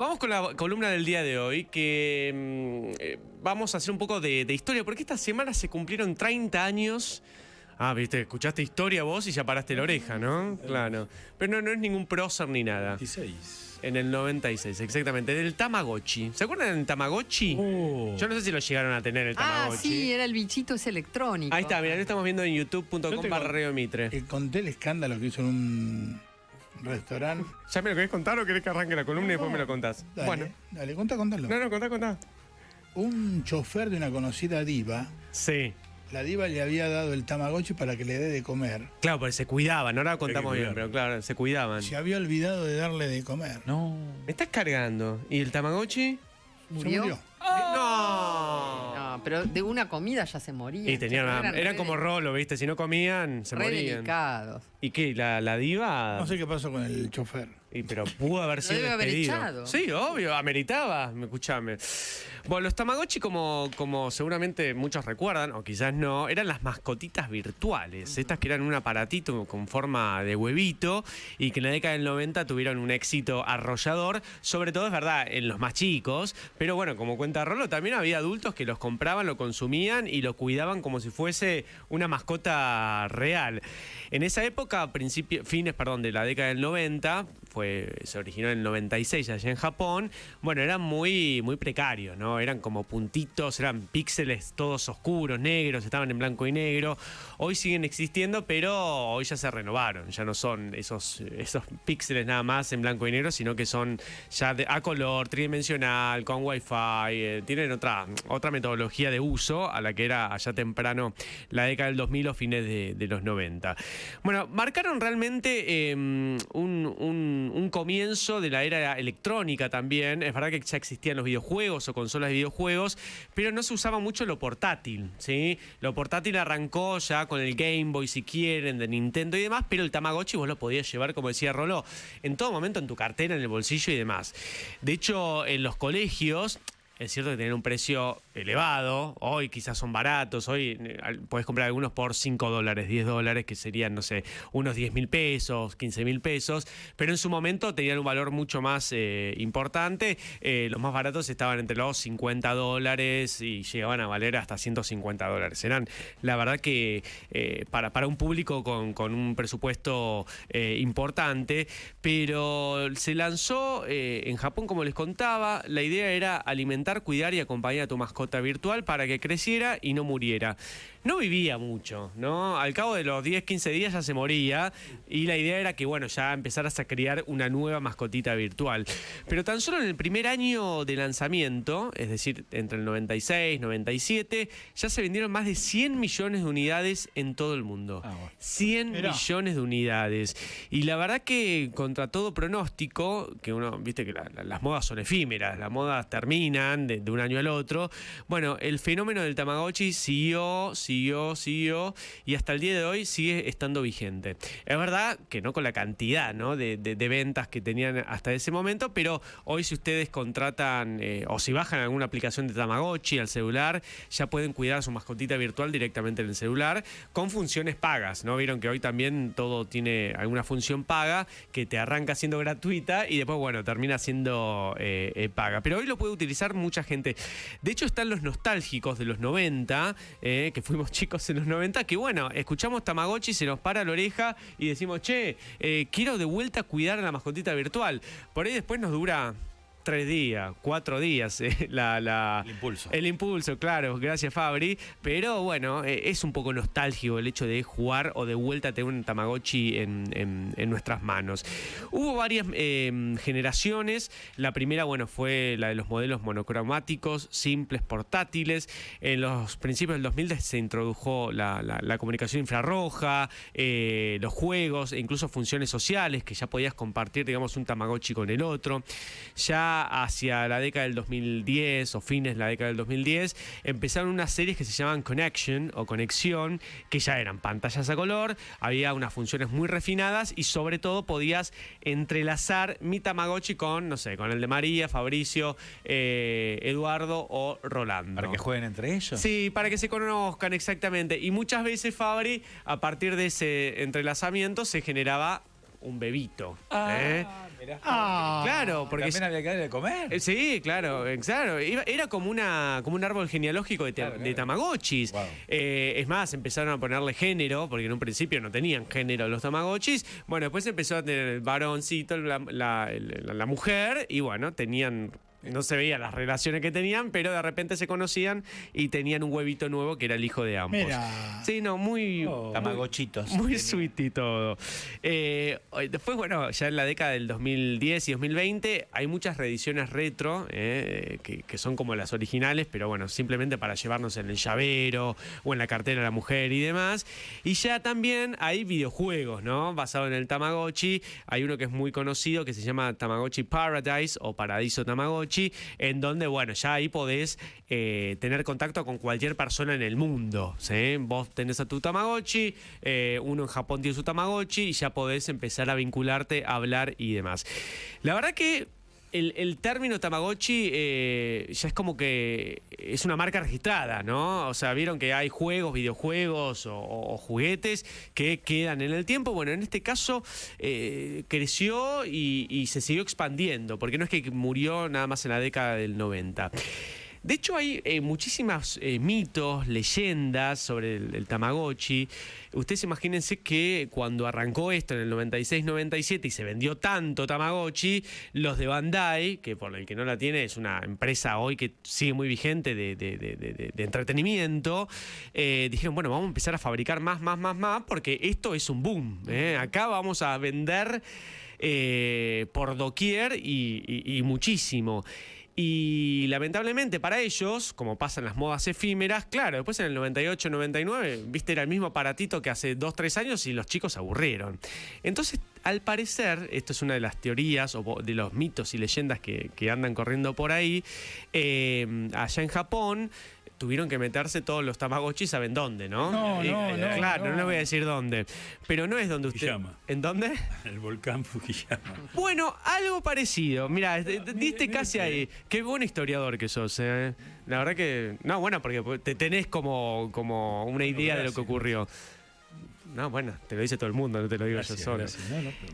Vamos con la columna del día de hoy, que vamos a hacer un poco de historia, porque esta semana se cumplieron 30 años. Ah, viste, escuchaste historia vos y ya paraste la oreja, ¿no? Claro. Pero no es ningún prócer ni nada. 96. En el 96, exactamente. Del Tamagotchi. ¿Se acuerdan del Tamagotchi? Oh. Yo no sé si lo llegaron a tener, el Tamagotchi. Ah, sí, era el bichito ese electrónico. Ahí está, mira, lo estamos viendo en Yo youtube.com/Radio Mitre. conté el escándalo que hizo en un restaurante. ¿Ya me lo querés contar o querés que arranque la columna y después me lo contás? Dale, Bueno. dale, contalo. No, contá. Un chofer de una conocida diva, Sí. la diva le había dado el Tamagotchi para que le dé de comer. Claro, porque se cuidaban, ahora lo contamos Hay que bien, cuidar. pero claro, se cuidaban. Se había olvidado de darle de comer. No. ¿Me estás cargando? ¿Y el Tamagotchi? ¿Murió? Se murió. ¡No! No, pero de una comida ya se moría. Y tenían eran como Rolo, ¿viste? Si no comían, se re morían. delicados. ¿Y qué? ¿La diva? No sé qué pasó con el chofer. Pero pudo haber Lo sido debe haber despedido. echado. Sí, obvio, ameritaba. Escuchame. Bueno, los Tamagotchi, como seguramente muchos recuerdan, o quizás no, eran las mascotitas virtuales. Estas que eran un aparatito con forma de huevito y que en la década del 90 tuvieron un éxito arrollador. Sobre todo, es verdad, en los más chicos. Pero bueno, como cuenta Rolo, también había adultos que los compraban, lo consumían y lo cuidaban como si fuese una mascota real. En esa época, fines de la década del 90, se originó en el 96 allá en Japón, bueno, eran muy precarios, ¿no? Eran como puntitos, eran píxeles todos oscuros, negros, estaban en blanco y negro. Hoy siguen existiendo, pero hoy ya se renovaron, ya no son esos píxeles nada más en blanco y negro, sino que son ya a color, tridimensional, con wifi, tienen otra metodología de uso a la que era allá temprano la década del 2000 o fines de los 90. Bueno, marcaron realmente un comienzo de la era electrónica también. Es verdad que ya existían los videojuegos o consolas de videojuegos, pero no se usaba mucho lo portátil, ¿sí? Lo portátil arrancó ya con el Game Boy, si quieren, de Nintendo y demás, pero el Tamagotchi vos lo podías llevar, como decía Roló, en todo momento en tu cartera, en el bolsillo y demás. De hecho, en los colegios, es cierto que tienen un precio elevado, hoy quizás son baratos, hoy podés comprar algunos por $5, $10, que serían, no sé, unos 10.000 pesos, 15.000 pesos, pero en su momento tenían un valor mucho más importante. Los más baratos estaban entre los $50 y llegaban a valer hasta $150. Eran, la verdad que para un público con un presupuesto importante, pero se lanzó en Japón, como les contaba, la idea era alimentar, cuidar y acompañar a tu mascota virtual para que creciera y no muriera. No vivía mucho, ¿no? Al cabo de los 10, 15 días ya se moría y la idea era que, bueno, ya empezaras a crear una nueva mascotita virtual. Pero tan solo en el primer año de lanzamiento, es decir, entre el 96, 97, ya se vendieron más de 100 millones de unidades en todo el mundo. 100 millones de unidades. Y la verdad que contra todo pronóstico, que uno, viste que las modas son efímeras, las modas terminan de un año al otro. Bueno, el fenómeno del Tamagotchi siguió y hasta el día de hoy sigue estando vigente. Es verdad que no con la cantidad, ¿no? de ventas que tenían hasta ese momento, pero hoy si ustedes contratan o si bajan alguna aplicación de Tamagotchi al celular, ya pueden cuidar a su mascotita virtual directamente en el celular con funciones pagas, ¿no? Vieron que hoy también todo tiene alguna función paga que te arranca siendo gratuita y después, bueno, termina siendo paga. Pero hoy lo puede utilizar mucha gente. De hecho, están los nostálgicos de los 90, que fuimos chicos en los 90, que bueno, escuchamos Tamagotchi, se nos para la oreja y decimos, che, quiero de vuelta cuidar a la mascotita virtual. Por ahí después nos dura 3 días, 4 días, el impulso, claro, gracias Fabri, pero bueno, es un poco nostálgico el hecho de jugar o de vuelta a tener un Tamagotchi en nuestras manos. Hubo varias generaciones. La primera, bueno, fue la de los modelos monocromáticos, simples, portátiles. En los principios del 2000 se introdujo la comunicación infrarroja, los juegos e incluso funciones sociales, que ya podías compartir, digamos, un Tamagotchi con el otro. Ya hacia la década del 2010 o fines de la década del 2010 empezaron unas series que se llamaban Connection o Conexión, que ya eran pantallas a color, había unas funciones muy refinadas y sobre todo podías entrelazar mi Tamagotchi con, no sé, con el de María, Fabricio, Eduardo o Rolando. ¿Para que jueguen entre ellos? Sí, para que se conozcan exactamente. Y muchas veces, Fabri, a partir de ese entrelazamiento se generaba un bebito. Mirá. Claro, porque También había que darle de comer. sí, claro, claro. Era como un árbol genealógico de Tamagotchis. Wow. Es más, empezaron a ponerle género, porque en un principio no tenían género los Tamagotchis. Bueno, después empezó a tener el varoncito, la mujer, y bueno, tenían. No se veían las relaciones que tenían, pero de repente se conocían y tenían un huevito nuevo que era el hijo de ambos. Mira. Sí, no, muy. Tamagotchitos. Muy sweet y todo. Después, bueno, ya en la década del 2010 y 2020 hay muchas reediciones retro que son como las originales, pero bueno, simplemente para llevarnos en el llavero o en la cartera de la mujer y demás. Y ya también hay videojuegos, ¿no? Basado en el Tamagotchi. Hay uno que es muy conocido que se llama Tamagotchi Paradise o Paradiso Tamagotchi, en donde, bueno, ya ahí podés tener contacto con cualquier persona en el mundo, ¿sí? Vos tenés a tu Tamagotchi, uno en Japón tiene su Tamagotchi y ya podés empezar a vincularte, a hablar y demás. La verdad que el término Tamagotchi ya es como que es una marca registrada, ¿no? O sea, vieron que hay juegos, videojuegos o juguetes que quedan en el tiempo. Bueno, en este caso creció y se siguió expandiendo, porque no es que murió nada más en la década del 90. De hecho, hay muchísimos mitos, leyendas sobre el Tamagotchi. Ustedes imagínense que cuando arrancó esto en el 96-97 y se vendió tanto Tamagotchi, los de Bandai, que por el que no la tiene es una empresa hoy que sigue muy vigente de entretenimiento, dijeron, bueno, vamos a empezar a fabricar más, porque esto es un boom. Acá vamos a vender por doquier y muchísimo. Y lamentablemente para ellos, como pasa en las modas efímeras, claro, después en el 98, 99, viste, era el mismo aparatito que hace 2, 3 años y los chicos se aburrieron. Entonces, al parecer, esto es una de las teorías o de los mitos y leyendas que andan corriendo por ahí, allá en Japón tuvieron que meterse todos los Tamagotchis, ¿saben dónde, no? No, claro, no no. les voy a decir dónde. Pero no es donde usted... Fukuyama. ¿En dónde? El volcán Fukuyama. Bueno, algo parecido. Mira, diste casi ahí. Qué buen historiador que sos, ¿eh? La verdad que... No, bueno, porque te tenés como una idea de lo que ocurrió. No, bueno, te lo dice todo el mundo, no te lo digo yo solo.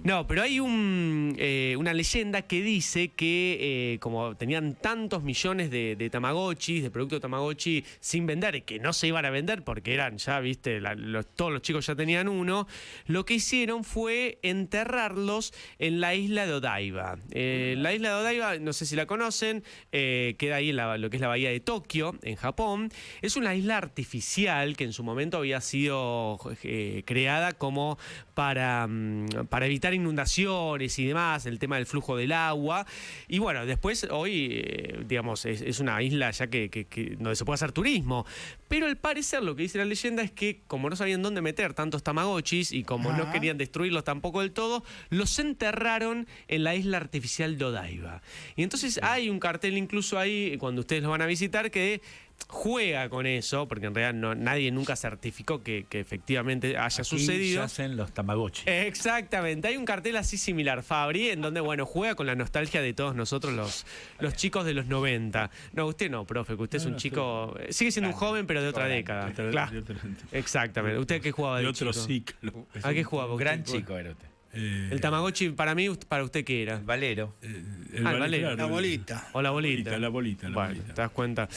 No, pero hay una leyenda que dice que como tenían tantos millones de Tamagotchis, de productos Tamagotchi sin vender, y que no se iban a vender porque eran ya, viste, todos los chicos ya tenían uno, lo que hicieron fue enterrarlos en la isla de Odaiba. La isla de Odaiba, no sé si la conocen, queda ahí en lo que es la bahía de Tokio, en Japón. Es una isla artificial que en su momento había sido creada como para evitar inundaciones y demás, el tema del flujo del agua. Y bueno, después hoy, digamos, es una isla ya que donde se puede hacer turismo. Pero al parecer lo que dice la leyenda es que como no sabían dónde meter tantos Tamagotchis y como no querían destruirlos tampoco del todo, los enterraron en la isla artificial de Odaiba. Y entonces hay un cartel incluso ahí, cuando ustedes lo van a visitar, que juega con eso, porque en realidad nadie nunca certificó que efectivamente haya sucedido. Aquí yacen los Tamagotchi. Exactamente, hay un cartel así similar, Fabri, en donde, bueno, juega con la nostalgia de todos nosotros los chicos de los 90. No, usted no, profe, que usted es un chico, sigue siendo un joven, pero de otra década. Claro. Exactamente. ¿Usted a qué jugaba de otro chico? ciclo. ¿A qué jugaba? Un gran chico era usted. El Tamagotchi, para mí, ¿para usted qué era? El valero. El valero. La bolita. O la bolita. La bolita. Bueno, te das cuenta.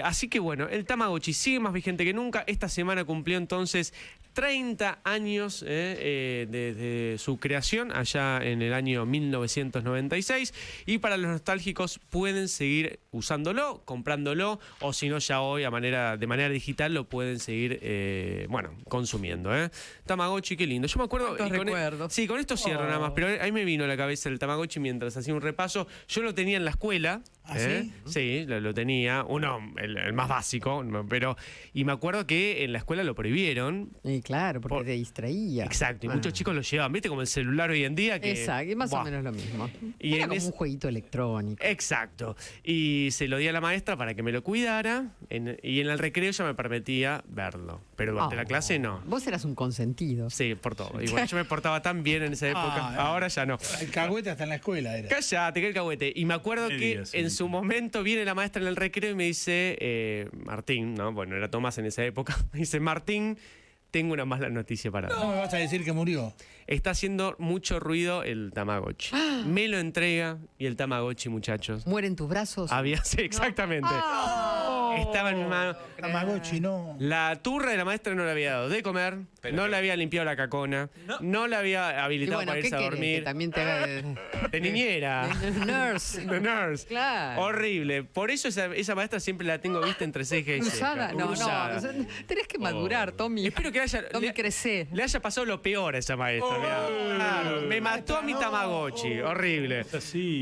Así que bueno, el Tamagotchi sigue más vigente que nunca. Esta semana cumplió entonces 30 años desde su creación, allá en el año 1996. Y para los nostálgicos pueden seguir usándolo, comprándolo, o si no, ya hoy de manera digital lo pueden seguir consumiendo. Tamagotchi, qué lindo. Yo me acuerdo... ¿Cuántos recuerdos? Sí, con esto cierro nada más, pero ahí me vino a la cabeza el Tamagotchi mientras hacía un repaso. Yo lo tenía en la escuela. ¿Ah, sí? Sí, lo tenía. Uno, el más básico, y me acuerdo que en la escuela lo prohibieron. Y claro, porque te distraía. Exacto, y muchos chicos lo llevaban, ¿viste? Como el celular hoy en día. Que, Exacto, y más buah. o menos lo mismo. Y Era en como un jueguito electrónico. Exacto. Y se lo di a la maestra para que me lo cuidara, y en el recreo ya me permitía verlo. Pero durante la clase no. Vos eras un consentido. Sí, por todo. Y bueno, yo me portaba tan bien en esa época, ahora ya no. El cagüete hasta en la escuela era. Cállate, que el cagüete. Y me acuerdo ¿Qué que digas, en sí? su momento viene la maestra en el recreo y me dice, Martín, ¿no? Bueno, era Tomás en esa época. Me dice, Martín, tengo una mala noticia para No dar. me vas a decir que murió. Está haciendo mucho ruido el Tamagotchi. Me lo entrega y el Tamagotchi, muchachos. ¿Muere en tus brazos? Había, sí, exactamente. Estaba en mi mano. Tamagotchi, no. La turra de la maestra no le había dado de comer, no le había limpiado la cacona, no le había Y habilitado bueno, para ¿qué irse a querés? dormir. Que también te haga De niñera. nurse. De nurse. Claro. Horrible. Por eso esa maestra siempre la tengo vista entre ceja y ceja. Cruzada. No, Cruzada. no. O sea, tenés que madurar, Tommy. Espero que Tommy, crecé. le haya pasado lo peor a esa maestra. Mirá. Claro, me mató a mi Tamagotchi. Horrible. Así.